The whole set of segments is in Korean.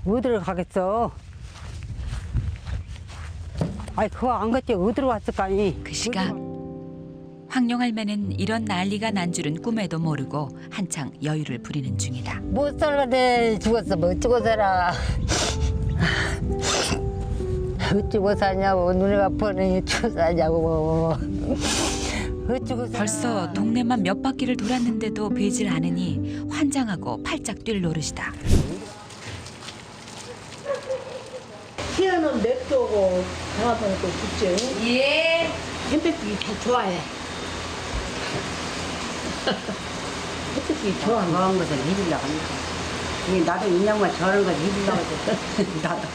어디로 가겠어? 아이 그거 안 갔지 어디로 갔을까니? 그 시각 황룡 할매는 이런 난리가 난 줄은 꿈에도 모르고 한창 여유를 부리는 중이다. 못 살아대 죽었어 뭐 어쩌고 살아. 어쩌고 사냐고 눈에가 뻔히 어쩌고 사냐고. 어쩌고 살아. 벌써 동네만 몇 바퀴를 돌았는데도 베질 않으니 환장하고 팔짝 뛸 노릇이다. 희연은 맵도고 강아지는 또 굽지. 예. 햄백이 다 좋아해. 햄백이 좋아해. 저런 것을 해주려고 합니다. 이게 나도 인형만 저런 걸 해주려고 하지. 나도.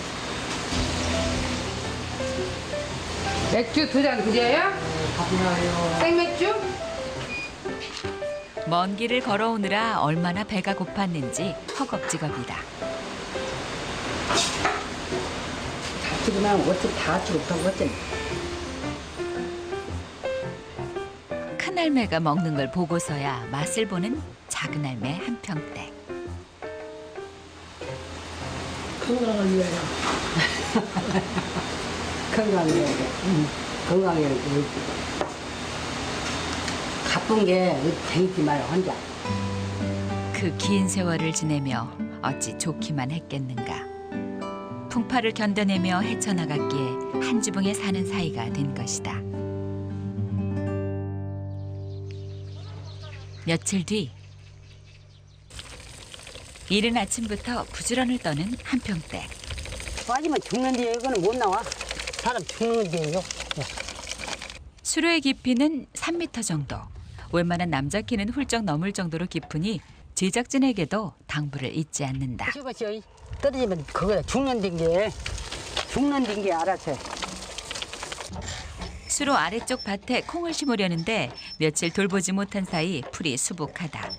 맥주 2잔 드려요? 감사해요. 생맥주? 먼 길을 걸어오느라 얼마나 배가 고팠는지 허겁지겁이다. 지금은 어차피 다 같이 못하고 어째. 큰 할매가 먹는 걸 보고서야 맛을 보는 작은 할매 한 평댁. 건강을 위하여. 건강해야 돼. 건강해야 돼. 가쁜 게 되지 말고 혼자. 그 긴 세월을 지내며 어찌 좋기만 했겠는가. 풍파를 견뎌내며 헤쳐나갔기에 한 지붕에 사는 사이가 된 것이다. 며칠 뒤 이른 아침부터 부지런을 떠는 한평댁. 빠지면 죽는데 이거는 못 나와. 사람 죽는데요. 수로의 깊이는 3m 정도. 웬만한 남자 키는 훌쩍 넘을 정도로 깊으니 제작진에게도 당부를 잊지 않는다. 죽었어요. 떨어지면 그거야 죽는 게 알아서. 수로 아래쪽 밭에 콩을 심으려는데 며칠 돌보지 못한 사이 풀이 수북하다.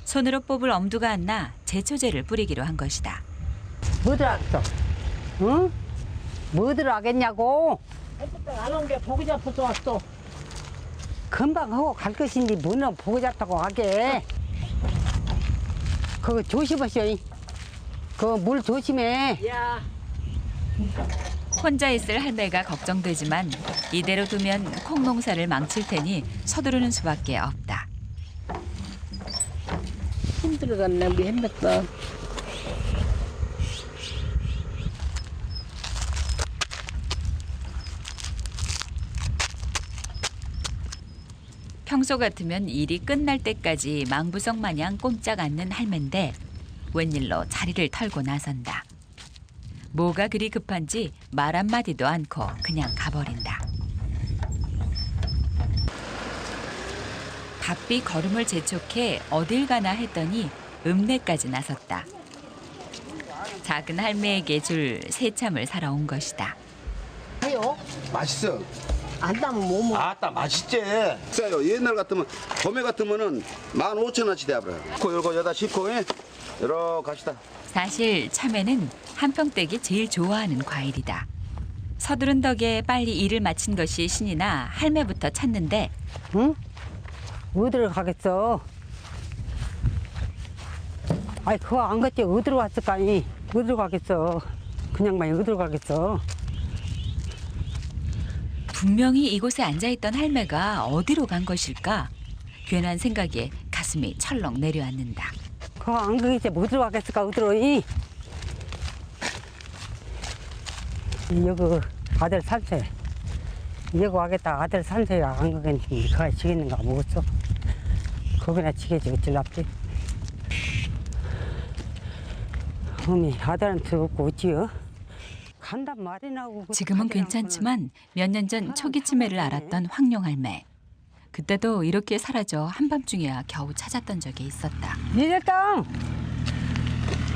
손으로 뽑을 엄두가 안 나 제초제를 뿌리기로 한 것이다. 뭐들 하겠어? 응? 뭐들 하겠냐고? 햄백이 안 온 게 보기 잡혀서 왔어. 금방 하고 갈 것인데 뭐는 보고 잡다고 하게. 그거 조심하셔. 그거 물 조심해. 야. 혼자 있을 할매가 걱정되지만 이대로 두면 콩 농사를 망칠 테니 서두르는 수밖에 없다. 힘들어갔네 우리 햄백도. 평소 같으면 일이 끝날 때까지 망부석 마냥 꼼짝 않는 할매인데 웬일로 자리를 털고 나선다. 뭐가 그리 급한지 말 한마디도 않고 그냥 가버린다. 바삐 걸음을 재촉해 어딜 가나 했더니 읍내까지 나섰다. 작은 할매에게 줄 새참을 사러 온 것이다. 해요? 맛있어. 안 따면 못 먹어. 아따 맛있지. 싸요. 옛날 같으면 봄에 같으면은 15,000원치 돼버려. 요거 여다 씹고 여러 가시다. 사실 참외는 한평댁이 제일 좋아하는 과일이다. 서두른 덕에 빨리 일을 마친 것이 신이 나 할매부터 찾는데 응? 어디로 가겠어? 아이 그거 안 갔지 어디로 갔을까니? 어디로 가겠어? 그냥만 어디로 가겠어? 분명히 이곳에 앉아있던 할매가 어디로 간 것일까? 괜한 생각에 가슴이 철렁 내려앉는다. 그거 안 가겠지 어디로 가겠을까 어디로? 여기 아들 산세. 여기 와겠다 아들 산세에 안 가겠는데 그가 지겠는가 뭐겠어? 거기나 지겠지 어찔랍지? 어미 아들한테 없고 어찌요? 간단 말이 나오고 지금은 괜찮지만 몇 년 전 초기 치매를 앓았던 황룡 할매. 그때도 이렇게 사라져 한밤중에야 겨우 찾았던 적이 있었다. 니네 땅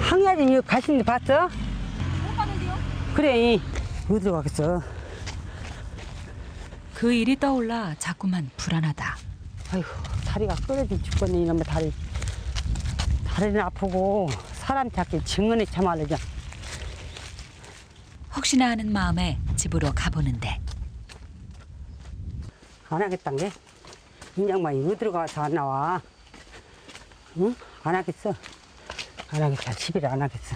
항야진 여기 가시는 데 봤어? 못 봤는데요? 그래 어디로 가겠어? 그 일이 떠올라 자꾸만 불안하다. 아이고 다리가 끊어져 죽겠네 이놈의 다리. 다리는 아프고 사람 찾기 증언이 참 알려져. 혹시나 하는 마음에 집으로 가보는데 안 하겠단 게? 이 양반이 어디로 가서 안 나와? 응? 안 하겠어. 안 하겠어. 10일 안 하겠어.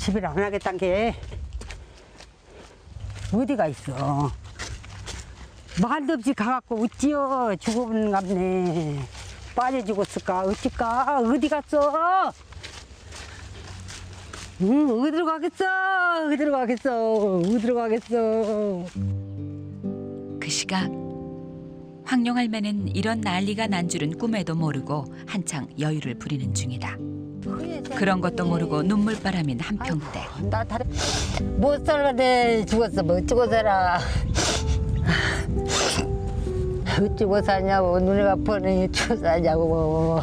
집을 안 하겠다는 게 어디가 있어. 말도 없이 가갖고 어찌여 죽어버린갑네. 빠져 죽었을까 어찌까 어디 갔어. 어디로 가겠어. 어디로 가겠어. 어디로 가겠어. 그 시각 황룡 할매는 이런 난리가 난 줄은 꿈에도 모르고 한창 여유를 부리는 중이다. 그런 것도 모르고 눈물바람인 한평대. 나 다리 못 살아내 죽었어. 뭐 어쩌고 살아. 어쩌고 사냐고. 눈에가 뻔히 어쩌고 사냐고.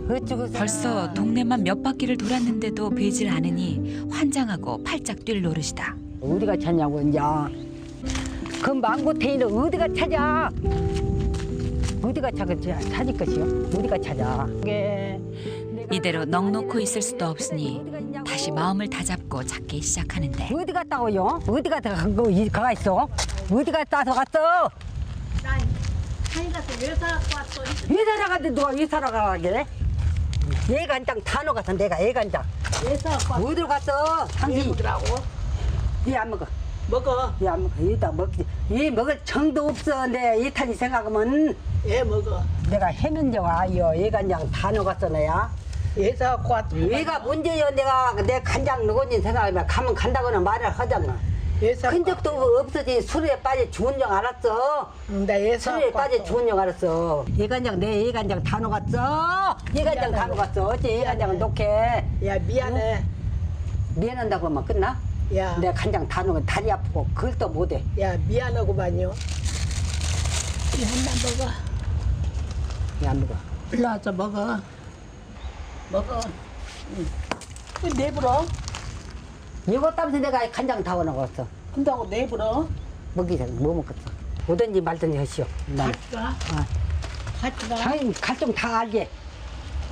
어쩌고 살아. 벌써 동네만 몇 바퀴를 돌았는데도 베질 않으니 환장하고 팔짝 뛸 노릇이다. 어디가 찾냐고 이제. 그 망고탱이는 어디가 찾아. 어디가 찾을 것이요. 어디가 찾아. 이대로 넋놓고 있을 수도 없으니 다시 마음을 다잡고 찾기 시작하는데 어디 갔다고요? 어디 가 있어? 어디 갔다 갔어? 산에 가서 왜 사갖고 왔어? 왜 살아가는데 누가 왜 살아가게? 애간장 다 녹아서 내가 애간장. 왜 사갖고 왔어? 어디로 갔어? 왜 당신 먹으라고? 얘 안 먹어. 먹어. 얘 안 먹어. 얘다 먹지. 얘 먹을 정도 없어. 내 이탄이 생각하면 왜 먹어? 내가 해면정 아이요. 애간장 다 녹았어 내야. 왜 사갖고 왔어? 얘가 문제요. 내가 내 간장 녹은지 생각하면 가면 간다거나 말을 하잖아. 왜 사갖고 큰 적도 없어지. 술에 빠져 죽은 줄 알았어. 나왜 술에 사갖고 빠져 왔어? 죽은 줄 알았어. 얘간장 내 얘간장 다 녹았어. 얘간장 다 녹았어. 어째 얘간장은 녹해. 야 미안해. 미안한다고 하면 끝나? 야, 내가 간장 다 녹아 다리 아프고 그걸 또 못해. 야 미안하고만요. 야나 먹어. 얘 안 먹어. 일로 와서 먹어. 먹어. 왜 내불어? 이거 따면서 내가 간장 다 넣었어. 근다고 내불어? 먹기 전에 뭐 먹겠어. 오든지 말든지 하시오. 난 가. 같이 가. 당연히 갈정 다 알게.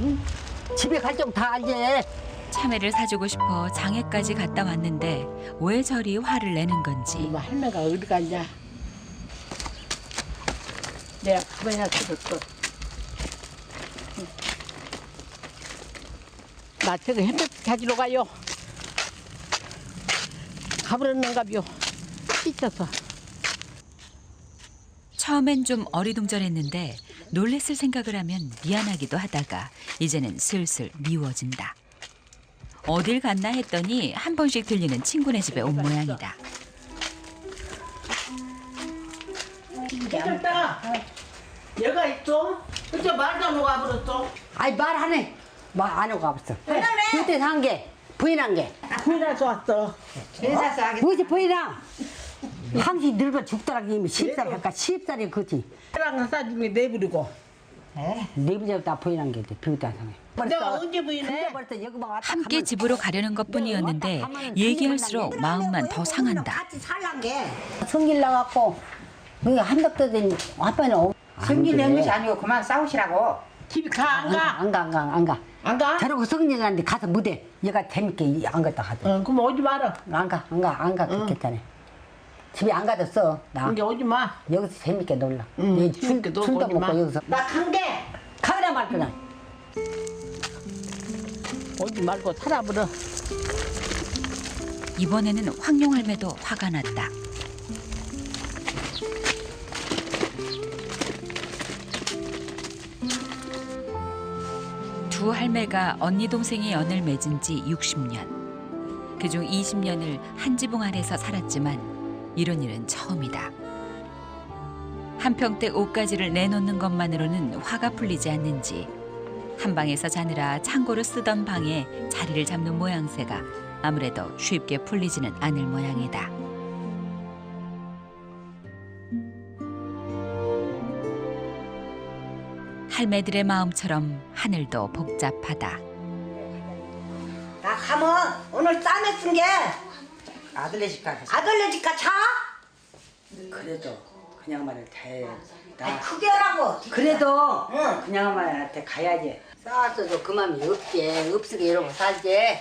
응? 집에 갈정 다 알게. 참외를 사주고 싶어 장에까지 갔다 왔는데 왜 저리 화를 내는 건지. 뭐 할매가 어디 갔냐? 내가 가만히 들었어. 나 저기 햄버거 찾으러 가요. 가버렸는가요? 찢어서. 처음엔 좀 어리둥절했는데 놀랬을 생각을 하면 미안하기도 하다가 이제는 슬슬 미워진다. 어딜 갔나 했더니 한 번씩 들리는 친구네 집에 온 모양이다. 괜찮다. 얘가 있어? 그저 말도 안 하고 와버렸어. 아이 말 안 해. 말 안 하고 가봤어. 그때 산 게 부인한 게. 부인해서 왔어. 뭐지 부인아? 항시 늙어 죽더라고 이미 10살 할까 10살이 그지. 사랑 사주게 내버리고. 네 부제부터 부인한 게 돼. 비웃다 상해. 내가 언제 부인해? 함께 집으로 가려는 것뿐이었는데 얘기할수록 마음만 더 상한다. 같이 살란 게 성길 나갖고 그 한덕도 된 아빠는 성질 낸 것이 아니고 그만 싸우시라고. 집에 가, 안 가? 안 가. 안 가? 저러고 성질 나는데 가서 무대 얘가 재밌게 안 갔다 하죠. 응, 그럼 오지 마라. 안 가 그렇겠다네. 집에 안 가졌어 나. 이제 오지 마. 여기서 재밌게 놀라. 응, 얘 재밌게 놀고 술도 오지 먹고 마. 여기서 나 간대. 가라 말 그냥. 오지 말고 살아버려. 이번에는 황룡 할매도 화가 났다. 두 할매가 언니 동생의 연을 맺은 지 60년. 그중 20년을 한 지붕 아래서 살았지만 이런 일은 처음이다. 한평댁 옷가지를 내놓는 것만으로는 화가 풀리지 않는지 한 방에서 자느라 창고를 쓰던 방에 자리를 잡는 모양새가 아무래도 쉽게 풀리지는 않을 모양이다. 할매들의 마음처럼 하늘도 복잡하다. 나 가면 오늘 쌈에 쓴 게 아들네 집 가서. 아들네 집가 차? 그래도 그냥 말을 돼. 아니 크게 하라고. 그래도 응. 그냥 말한테 가야지. 싸웠어도 그 맘이 없지. 없으게 이러고 살지.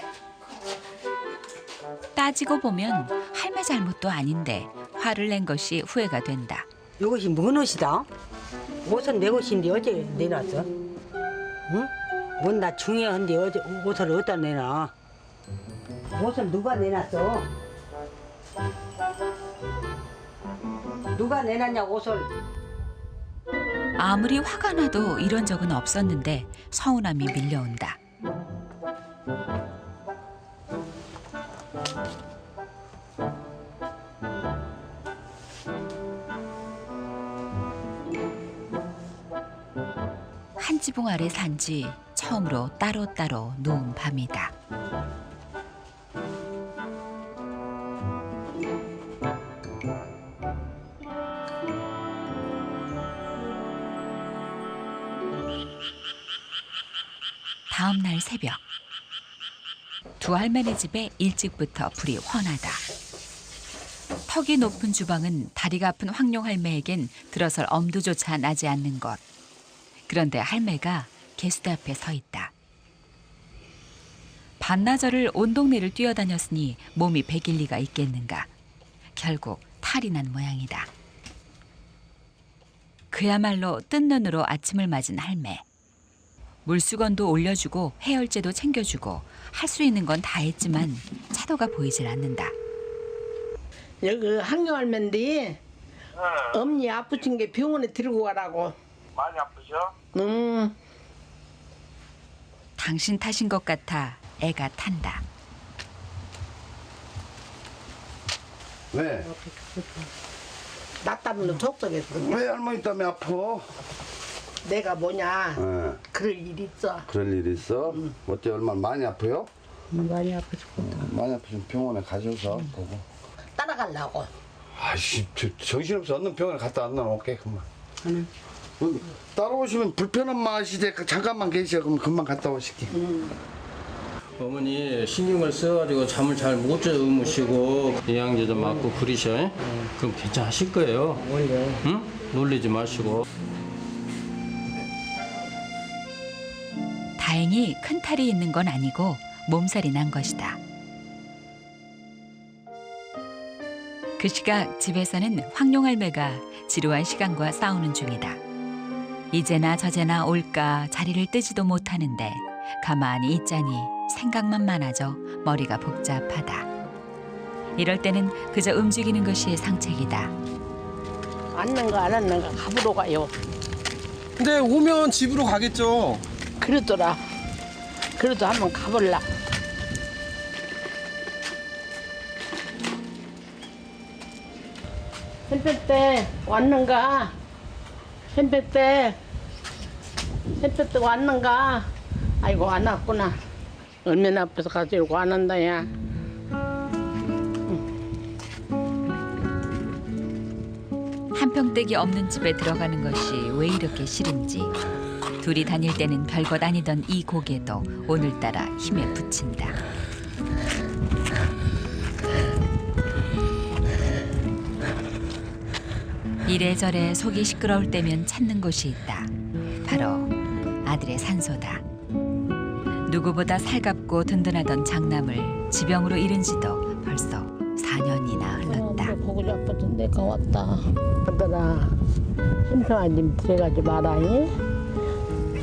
따지고 보면 할매 잘못도 아닌데 화를 낸 것이 후회가 된다. 이것이 뭔 옷이다? 옷은 내 옷인데 어제 내놨어? 응? 뭔 나 중요한데 어제 옷을 어디다 내놔? 옷을 누가 내놨어? 누가 내놨냐 옷을? 아무리 화가 나도 이런 적은 없었는데 서운함이 밀려온다. 한 지붕 아래 산 지 처음으로 따로따로 누운 밤이다. 다음 날 새벽, 두 할매네 집에 일찍부터 불이 환하다. 턱이 높은 주방은 다리가 아픈 황룡 할매에겐 들어설 엄두조차 나지 않는 것. 그런데 할매가 개수대 앞에 서 있다. 반나절을 온 동네를 뛰어다녔으니 몸이 배길 리가 있겠는가. 결국 탈이 난 모양이다. 그야말로 뜬 눈으로 아침을 맞은 할매. 물수건도 올려주고 해열제도 챙겨주고 할 수 있는 건 다 했지만 차도가 보이질 않는다. 여기 한경할매인데 엄니 아프신 게 병원에 들고 가라고. 많이 아프죠? 당신 탓인 것 같아 애가 탄다. 왜? 나 때문에 속속했어. 왜 할머니 때문에 아파? 내가 뭐냐 예. 그럴 일 있어. 그럴 일 있어? 어째 얼마나 많이 아파요? 많이 아프시구나. 많이 아프시면 병원에 가셔서 보고. 따라가려고. 아이씨, 정신없어. 얻는 병원에 갔다 안 나올게, 그만. 응. 따라오시면 불편한 맛이지. 잠깐만 계셔. 그럼 금방 갔다 오실게. 어머니 신경을 써가지고 잠을 잘 못 주무시고 영양제도 맞고 그러셔. 그럼 괜찮으실 거예요. 응? 놀리지 마시고. 다행히 큰 탈이 있는 건 아니고 몸살이 난 것이다. 그 시각 집에서는 황룡 할매가 지루한 시간과 싸우는 중이다. 이제나 저제나 올까 자리를 뜨지도 못하는데 가만히 있자니 생각만 많아져 머리가 복잡하다. 이럴 때는 그저 움직이는 것이 상책이다. 앉는가 안 앉는가 가보러 가요. 근데 오면 집으로 가겠죠. 그러더라. 그래도 한번 가볼라. 햇볕 때 왔는가? 햇볕 때 왔는가? 아이고 안 왔구나. 얼마나 앞에서 가지고 안 한다 야. 한평댁이 없는 집에 들어가는 것이 왜 이렇게 싫은지 둘이 다닐 때는 별것 아니던 이 고개도 오늘따라 힘에 부친다. 이래저래 속이 시끄러울 때면 찾는 곳이 있다. 바로 아들의 산소다. 누구보다 살갑고 든든하던 장남을 지병으로 잃은 지도 벌써 4년이나 흘렀다. 보고 싶어서 내가 왔다. 아들아, 심평아님 들어가지 마라.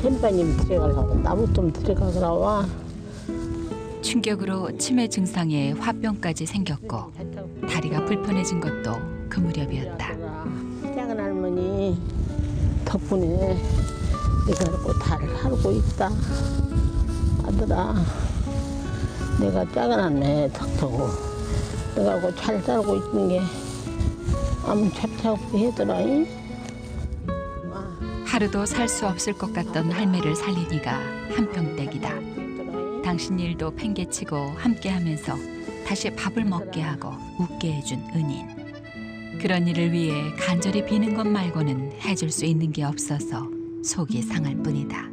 심평님 들어가려고 나무 좀 들어가라 와. 충격으로 치매 증상에 화병까지 생겼고 다리가 불편해진 것도 그 무렵이었다. 작은 할머니 덕분에 내가 이렇게 잘 살고 있다. 아들아, 내가 작은 할머니 덕하고 내가 이렇게 잘 살고 있는 게 아무 잡잡히 하더라. 하루도 살 수 없을 것 같던 할매를 살리니가 한평댁이다. 당신 일도 팽개치고 함께하면서 다시 밥을 먹게 하고 웃게 해준 은인. 그런 일을 위해 간절히 비는 것 말고는 해줄 수 있는 게 없어서 속이 상할 뿐이다.